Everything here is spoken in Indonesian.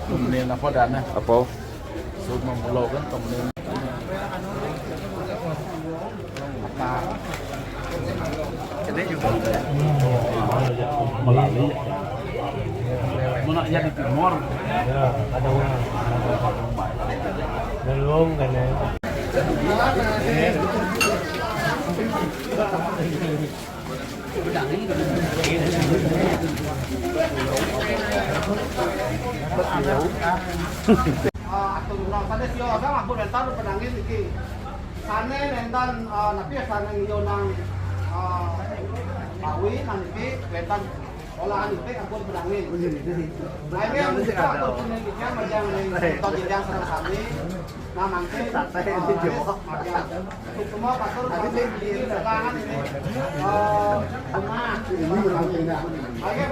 Kemudian apa dana? Apa? Sud memulau kan kemudian Ini juga melalui mana jadi timur Ya, ada orang. Belum kan ya. atur urang tadi sio orang aku rentan penangin iki. Sane rentan napi sane ngiyo nang Pawi nang iki rentan olahan iki aku penangin. Ayo yang mesti aku penangin majang ning tol yang sareng sami. Nah mangke santai di Jawa. Semua pastor kami di lapangan ini. Bunga. Ayo